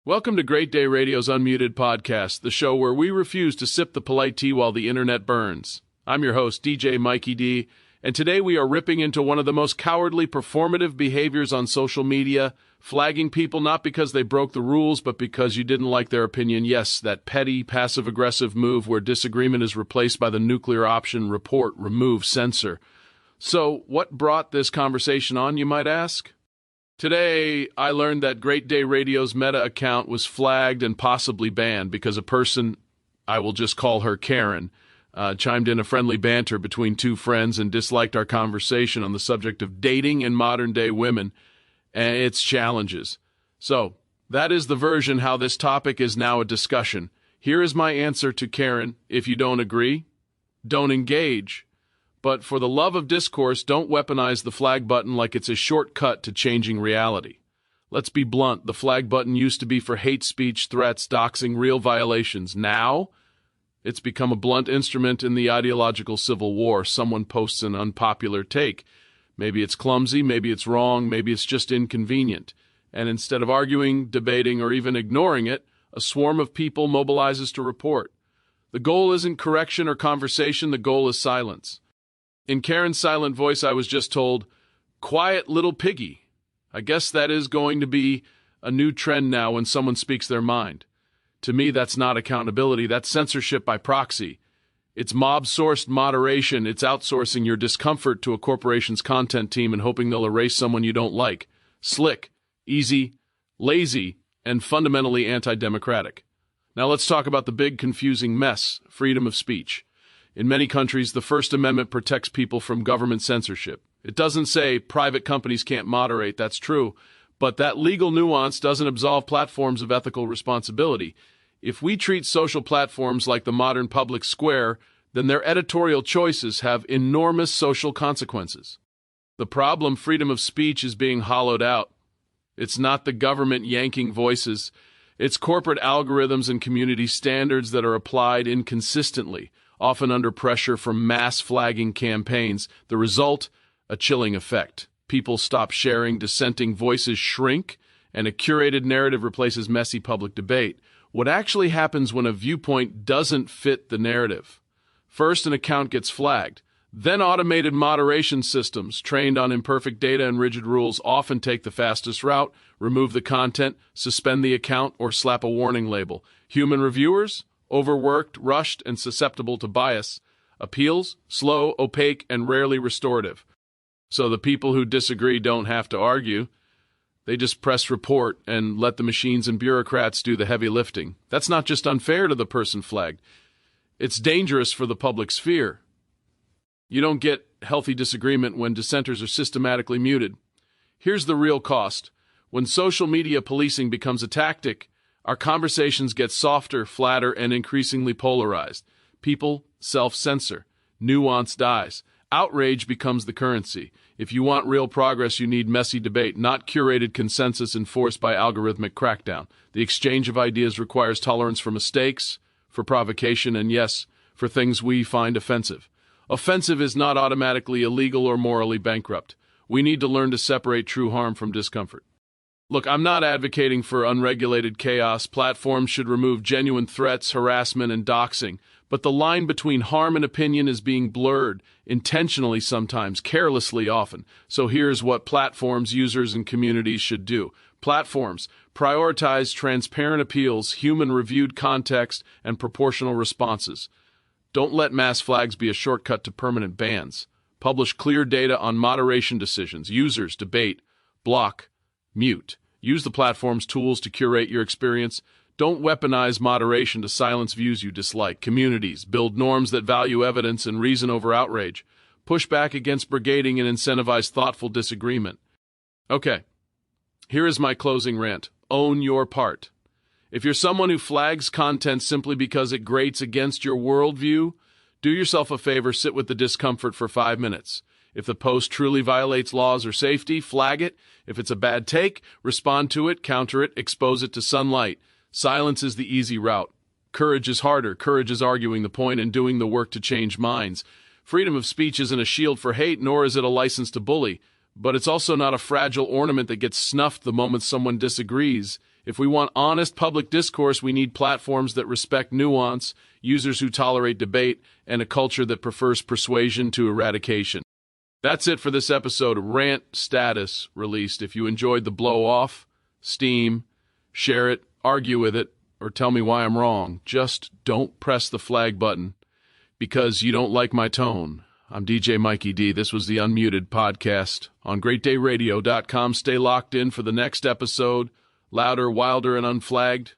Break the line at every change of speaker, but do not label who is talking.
Welcome to Great Day Radio's Unmuted Podcast, the show where we refuse to sip the polite tea while the internet burns. I'm your host, DJ Mikey D, and today we are ripping into one of the most cowardly performative behaviors on social media, flagging people not because they broke the rules, but because you didn't like their opinion. Yes, that petty, passive-aggressive move where disagreement is replaced by the nuclear option: report, remove, censor. So, what brought this conversation on, you might ask? Today, I learned that Great Day Radio's Meta account was flagged and possibly banned because a person, I will just call her Karen, chimed in a friendly banter between two friends and disliked our conversation on the subject of dating and modern-day women and its challenges. So, that is the version how this topic is now a discussion. Here is my answer to Karen. If you don't agree, don't engage. But for the love of discourse, don't weaponize the flag button like it's a shortcut to changing reality. Let's be blunt. The flag button used to be for hate speech, threats, doxing, real violations. Now, it's become a blunt instrument in the ideological civil war. Someone posts an unpopular take. Maybe it's clumsy, maybe it's wrong, maybe it's just inconvenient. And instead of arguing, debating, or even ignoring it, a swarm of people mobilizes to report. The goal isn't correction or conversation, the goal is silence. In Karen's silent voice, I was just told, "Quiet little piggy." I guess that is going to be a new trend now when someone speaks their mind. To me, that's not accountability, that's censorship by proxy. It's mob-sourced moderation, it's outsourcing your discomfort to a corporation's content team and hoping they'll erase someone you don't like. Slick, easy, lazy, and fundamentally anti-democratic. Now let's talk about the big confusing mess, freedom of speech. In many countries, the First Amendment protects people from government censorship. It doesn't say private companies can't moderate, that's true, but that legal nuance doesn't absolve platforms of ethical responsibility. If we treat social platforms like the modern public square, then their editorial choices have enormous social consequences. The problem, freedom of speech, is being hollowed out. It's not the government yanking voices. It's corporate algorithms and community standards that are applied inconsistently, often under pressure from mass flagging campaigns. The result, a chilling effect. People stop sharing, dissenting voices shrink, and a curated narrative replaces messy public debate. What actually happens when a viewpoint doesn't fit the narrative? First, an account gets flagged. Then automated moderation systems, trained on imperfect data and rigid rules, often take the fastest route, remove the content, suspend the account, or slap a warning label. Human reviewers? Overworked, rushed, and susceptible to bias. Appeals? Slow, opaque, and rarely restorative. So the people who disagree don't have to argue. They just press report and let the machines and bureaucrats do the heavy lifting. That's not just unfair to the person flagged. It's dangerous for the public sphere. You don't get healthy disagreement when dissenters are systematically muted. Here's the real cost. When social media policing becomes a tactic, our conversations get softer, flatter, and increasingly polarized. People self-censor. Nuance dies. Outrage becomes the currency. If you want real progress, you need messy debate, not curated consensus enforced by algorithmic crackdown. The exchange of ideas requires tolerance for mistakes, for provocation, and yes, for things we find offensive. Offensive is not automatically illegal or morally bankrupt. We need to learn to separate true harm from discomfort. Look, I'm not advocating for unregulated chaos. Platforms should remove genuine threats, harassment, and doxing. But the line between harm and opinion is being blurred, intentionally sometimes, carelessly often. So here's what platforms, users, and communities should do. Platforms: prioritize transparent appeals, human-reviewed context, and proportional responses. Don't let mass flags be a shortcut to permanent bans. Publish clear data on moderation decisions. Users: debate, block, mute. Use the platform's tools to curate your experience. Don't weaponize moderation to silence views you dislike. Communities: build norms that value evidence and reason over outrage. Push back against brigading and incentivize thoughtful disagreement. Okay, here is my closing rant. Own your part. If you're someone who flags content simply because it grates against your worldview, do yourself a favor, sit with the discomfort for 5 minutes. If the post truly violates laws or safety, flag it. If it's a bad take, respond to it, counter it, expose it to sunlight. Silence is the easy route. Courage is harder. Courage is arguing the point and doing the work to change minds. Freedom of speech isn't a shield for hate, nor is it a license to bully. But it's also not a fragile ornament that gets snuffed the moment someone disagrees. If we want honest public discourse, we need platforms that respect nuance, users who tolerate debate, and a culture that prefers persuasion to eradication. That's it for this episode of Rant Status Released. If you enjoyed the blow off, steam, share it, argue with it, or tell me why I'm wrong. Just don't press the flag button because you don't like my tone. I'm DJ Mikey D. This was the Unmuted Podcast on GreatDayRadio.com. Stay locked in for the next episode. Louder, wilder, and unflagged.